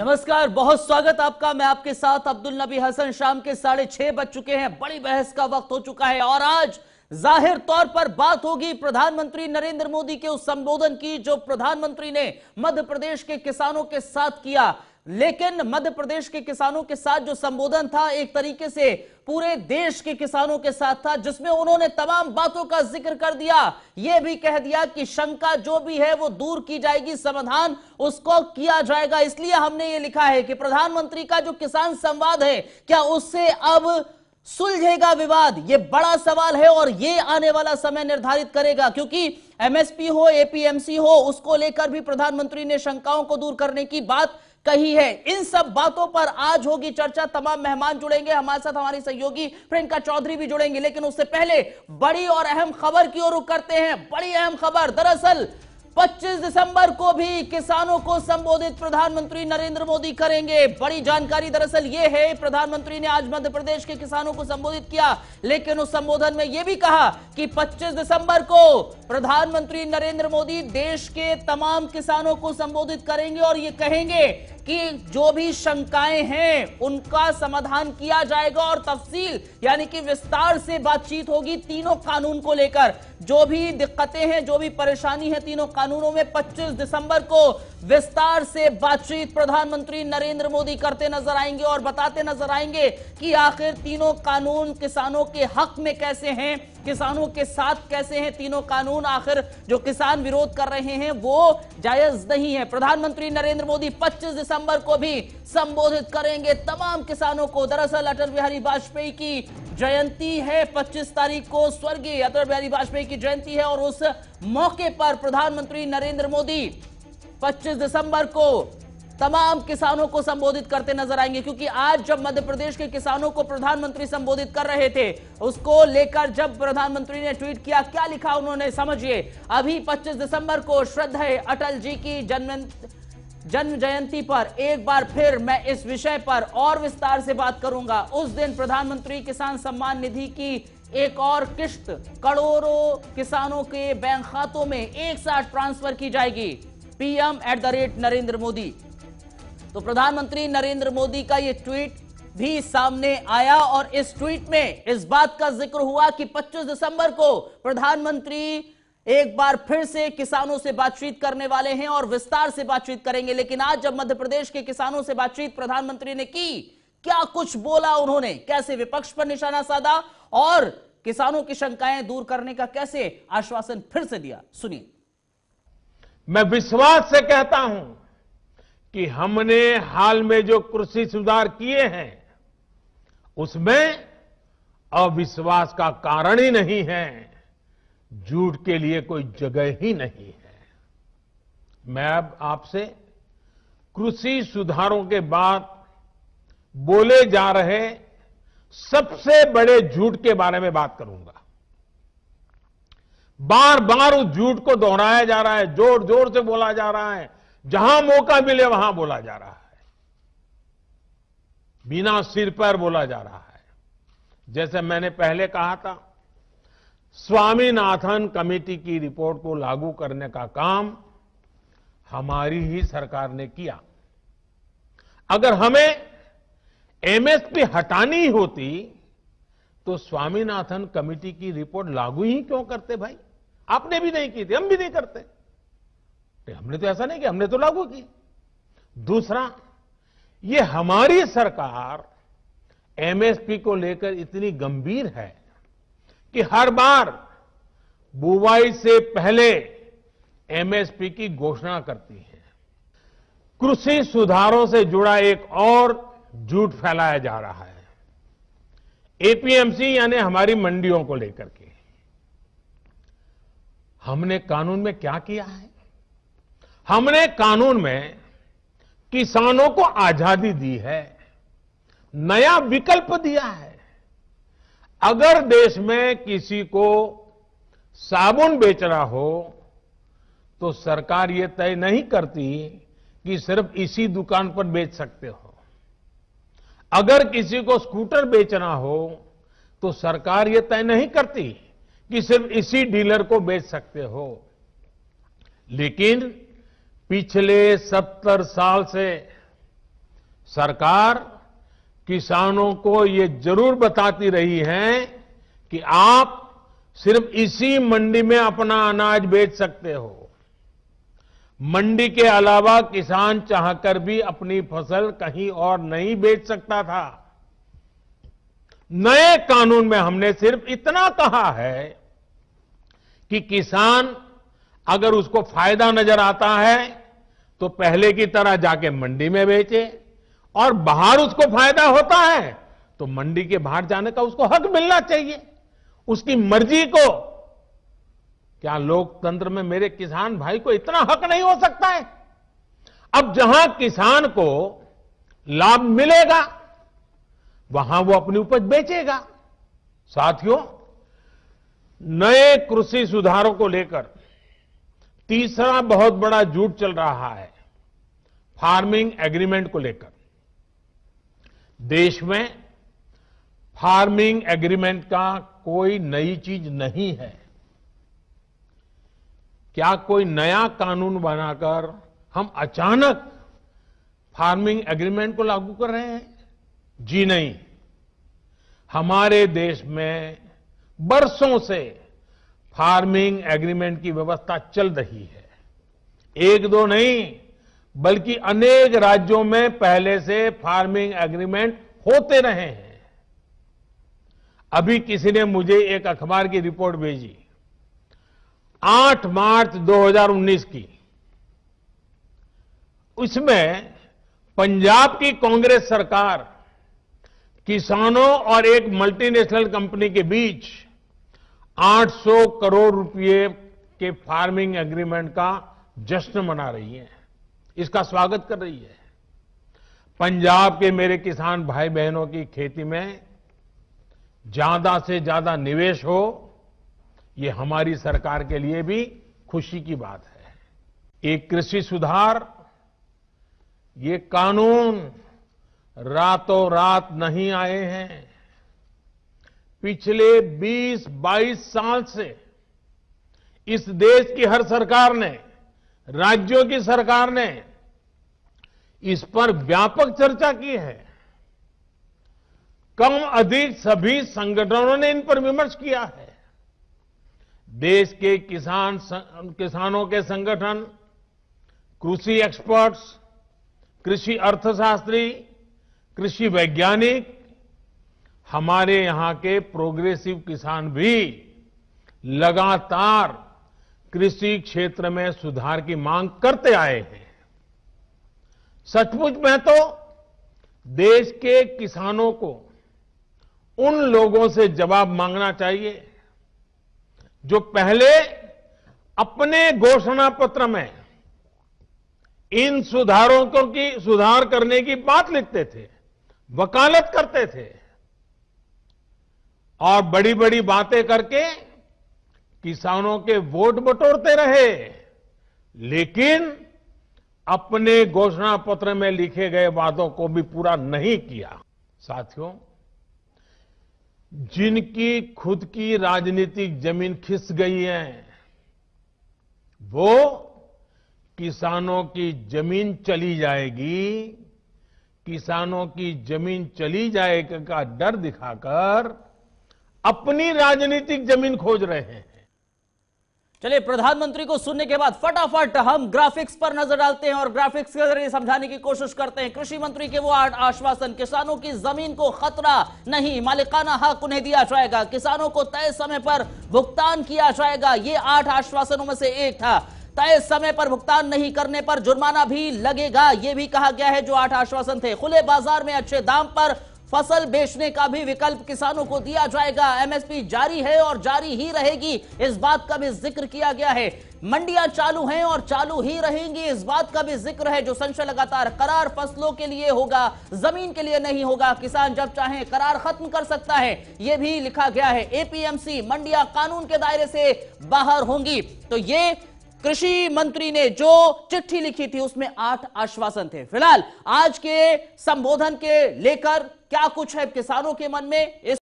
नमस्कार, बहुत स्वागत आपका। मैं आपके साथ अब्दुल नबी हसन। शाम के 6:30 बज चुके हैं। बड़ी बहस का वक्त हो चुका है और आज जाहिर तौर पर बात होगी प्रधानमंत्री नरेंद्र मोदी के उस संबोधन की जो प्रधानमंत्री ने मध्य प्रदेश के किसानों के साथ किया। लेकिन मध्य प्रदेश के किसानों के साथ जो संबोधन था एक तरीके से पूरे देश के किसानों के साथ था, जिसमें उन्होंने तमाम बातों का जिक्र कर दिया। यह भी कह दिया कि शंका जो भी है वो दूर की जाएगी, समाधान उसको किया जाएगा। इसलिए हमने ये लिखा है कि प्रधानमंत्री का जो किसान संवाद है, क्या उससे अब सुलझेगा विवाद? ये बड़ा सवाल है और ये आने वाला समय निर्धारित करेगा, क्योंकि एमएसपी हो, एपीएमसी हो, उसको लेकर भी प्रधानमंत्री ने शंकाओं को दूर करने की बात कही है। इन सब बातों पर आज होगी चर्चा। तमाम मेहमान जुड़ेंगे हमारे साथ, हमारी सहयोगी प्रियंका चौधरी भी जुड़ेंगे। लेकिन उससे पहले बड़ी और अहम खबर की ओर रुख करते हैं। बड़ी अहम खबर, दरअसल 25 दिसंबर को भी किसानों को संबोधित प्रधानमंत्री नरेंद्र मोदी करेंगे। बड़ी जानकारी दरअसल यह है, प्रधानमंत्री ने आज मध्य प्रदेश के किसानों को संबोधित किया, लेकिन उस संबोधन में यह भी कहा कि 25 दिसंबर को प्रधानमंत्री नरेंद्र मोदी देश के तमाम किसानों को संबोधित करेंगे और ये कहेंगे कि जो भी शंकाएं हैं उनका समाधान किया जाएगा और तफसील यानी कि विस्तार से बातचीत होगी तीनों कानून को लेकर। जो भी दिक्कतें हैं, जो भी परेशानी है तीनों कानूनों में 25 दिसंबर को विस्तार से बातचीत प्रधानमंत्री नरेंद्र मोदी करते नजर आएंगे और बताते नजर आएंगे कि आखिर तीनों कानून किसानों के हक में कैसे हैं, किसानों के साथ कैसे हैं तीनों कानून। आखिर जो किसान विरोध कर रहे हैं वो जायज नहीं है। प्रधानमंत्री नरेंद्र मोदी 25 दिसंबर को भी संबोधित करेंगे तमाम किसानों को। दरअसल अटल बिहारी वाजपेयी की जयंती है, 25 तारीख को स्वर्गीय अटल बिहारी वाजपेयी की जयंती है और उस मौके पर प्रधानमंत्री नरेंद्र मोदी 25 दिसंबर को तमाम किसानों को संबोधित करते नजर आएंगे। क्योंकि आज जब मध्य प्रदेश के किसानों को प्रधानमंत्री संबोधित कर रहे थे, उसको लेकर जब प्रधानमंत्री ने ट्वीट किया, क्या लिखा उन्होंने, समझिए। अभी 25 दिसंबर को श्रद्धेय अटल जी की जन्म जयंती पर एक बार फिर मैं इस विषय पर और विस्तार से बात करूंगा। उस दिन प्रधानमंत्री किसान सम्मान निधि की एक और किश्त करोड़ों किसानों के बैंक खातों में एक साथ ट्रांसफर की जाएगी। PM@नरेंद्र मोदी। तो प्रधानमंत्री नरेंद्र मोदी का यह ट्वीट भी सामने आया और इस ट्वीट में इस बात का जिक्र हुआ कि 25 दिसंबर को प्रधानमंत्री एक बार फिर से किसानों से बातचीत करने वाले हैं और विस्तार से बातचीत करेंगे। लेकिन आज जब मध्य प्रदेश के किसानों से बातचीत प्रधानमंत्री ने की, क्या कुछ बोला उन्होंने, कैसे विपक्ष पर निशाना साधा और किसानों की शंकाएं दूर करने का कैसे आश्वासन फिर से दिया, सुनिए। मैं विश्वास से कहता हूं कि हमने हाल में जो कृषि सुधार किए हैं उसमें अविश्वास का कारण ही नहीं है, झूठ के लिए कोई जगह ही नहीं है। मैं अब आपसे कृषि सुधारों के बाद बोले जा रहे सबसे बड़े झूठ के बारे में बात करूंगा। बार बार उस झूठ को दोहराया जा रहा है, जोर जोर से बोला जा रहा है, जहां मौका मिले वहां बोला जा रहा है, बिना सिर पैर बोला जा रहा है। जैसे मैंने पहले कहा था, स्वामीनाथन कमेटी की रिपोर्ट को लागू करने का काम हमारी ही सरकार ने किया। अगर हमें एमएसपी हटानी होती तो स्वामीनाथन कमेटी की रिपोर्ट लागू ही क्यों करते भाई? आपने भी नहीं की थी, हम भी नहीं करते। हमने तो ऐसा नहीं किया, हमने तो लागू की। दूसरा, ये हमारी सरकार एमएसपी को लेकर इतनी गंभीर है कि हर बार बुवाई से पहले एमएसपी की घोषणा करती है। कृषि सुधारों से जुड़ा एक और झूठ फैलाया जा रहा है, एपीएमसी यानी हमारी मंडियों को लेकर के। हमने कानून में क्या किया है? हमने कानून में किसानों को आजादी दी है, नया विकल्प दिया है। अगर देश में किसी को साबुन बेचना हो तो सरकार ये तय नहीं करती कि सिर्फ इसी दुकान पर बेच सकते हो। अगर किसी को स्कूटर बेचना हो तो सरकार ये तय नहीं करती कि सिर्फ इसी डीलर को बेच सकते हो। लेकिन पिछले 70 साल से सरकार किसानों को ये जरूर बताती रही है कि आप सिर्फ इसी मंडी में अपना अनाज बेच सकते हो। मंडी के अलावा किसान चाहकर भी अपनी फसल कहीं और नहीं बेच सकता था। नए कानून में हमने सिर्फ इतना कहा है कि किसान अगर उसको फायदा नजर आता है तो पहले की तरह जाके मंडी में बेचे, और बाहर उसको फायदा होता है तो मंडी के बाहर जाने का उसको हक मिलना चाहिए, उसकी मर्जी को। क्या लोकतंत्र में मेरे किसान भाई को इतना हक नहीं हो सकता है? अब जहां किसान को लाभ मिलेगा वहां वो अपनी उपज बेचेगा। साथियों, नए कृषि सुधारों को लेकर तीसरा बहुत बड़ा झूठ चल रहा है, फार्मिंग एग्रीमेंट को लेकर। देश में फार्मिंग एग्रीमेंट का कोई नई चीज नहीं है। क्या कोई नया कानून बनाकर हम अचानक फार्मिंग एग्रीमेंट को लागू कर रहे हैं? जी नहीं। हमारे देश में बरसों से फार्मिंग एग्रीमेंट की व्यवस्था चल रही है। एक दो नहीं, बल्कि अनेक राज्यों में पहले से फार्मिंग एग्रीमेंट होते रहे हैं। अभी किसी ने मुझे एक अखबार की रिपोर्ट भेजी, 8 मार्च 2019 की। उसमें पंजाब की कांग्रेस सरकार किसानों और एक मल्टीनेशनल कंपनी के बीच 800 करोड़ रुपए के फार्मिंग एग्रीमेंट का जश्न मना रही है, इसका स्वागत कर रही है। पंजाब के मेरे किसान भाई बहनों की खेती में ज्यादा से ज्यादा निवेश हो, ये हमारी सरकार के लिए भी खुशी की बात है। एक कृषि सुधार, ये कानून रातों रात नहीं आए हैं। पिछले 20-22 साल से इस देश की हर सरकार ने, राज्यों की सरकार ने इस पर व्यापक चर्चा की है। कम अधिक सभी संगठनों ने इन पर विमर्श किया है। देश के किसानों के संगठन, कृषि एक्सपर्ट्स, कृषि अर्थशास्त्री, कृषि वैज्ञानिक, हमारे यहां के प्रोग्रेसिव किसान भी लगातार कृषि क्षेत्र में सुधार की मांग करते आए हैं। सचमुच में तो देश के किसानों को उन लोगों से जवाब मांगना चाहिए जो पहले अपने घोषणा पत्र में इन सुधार करने की बात लिखते थे, वकालत करते थे और बड़ी बड़ी बातें करके किसानों के वोट बटोरते रहे, लेकिन अपने घोषणा पत्र में लिखे गए वादों को भी पूरा नहीं किया। साथियों, जिनकी खुद की राजनीतिक जमीन खिस गई है, वो किसानों की जमीन चली जाएगी, किसानों की जमीन चली जाएगी का डर दिखाकर अपनी राजनीतिक जमीन खोज रहे हैं। चलिए, प्रधानमंत्री को सुनने के बाद फटाफट हम ग्राफिक्स पर नजर डालते हैं और ग्राफिक्स के जरिए समझाने की कोशिश करते हैं। कृषि मंत्री के वो आश्वासन, किसानों की जमीन को खतरा नहीं, मालिकाना हक उन्हें दिया जाएगा, किसानों को तय समय पर भुगतान किया जाएगा, ये 8 आश्वासनों में से एक था। तय समय पर भुगतान नहीं करने पर जुर्माना भी लगेगा, यह भी कहा गया है। जो 8 आश्वासन थे, खुले बाजार में अच्छे दाम पर फसल बेचने का भी विकल्प किसानों को दिया जाएगा, एमएसपी जारी है और जारी ही रहेगी, इस बात का भी जिक्र किया गया है। मंडियां चालू हैं और चालू ही रहेंगी, इस बात का भी जिक्र है। जो संशय लगातार, करार फसलों के लिए होगा, जमीन के लिए नहीं होगा, किसान जब चाहे करार खत्म कर सकता है, यह भी लिखा गया है। एपीएमसी मंडियां कानून के दायरे से बाहर होंगी। तो ये कृषि मंत्री ने जो चिट्ठी लिखी थी उसमें 8 आश्वासन थे। फिलहाल आज के संबोधन के लेकर क्या कुछ है किसानों के मन में, इस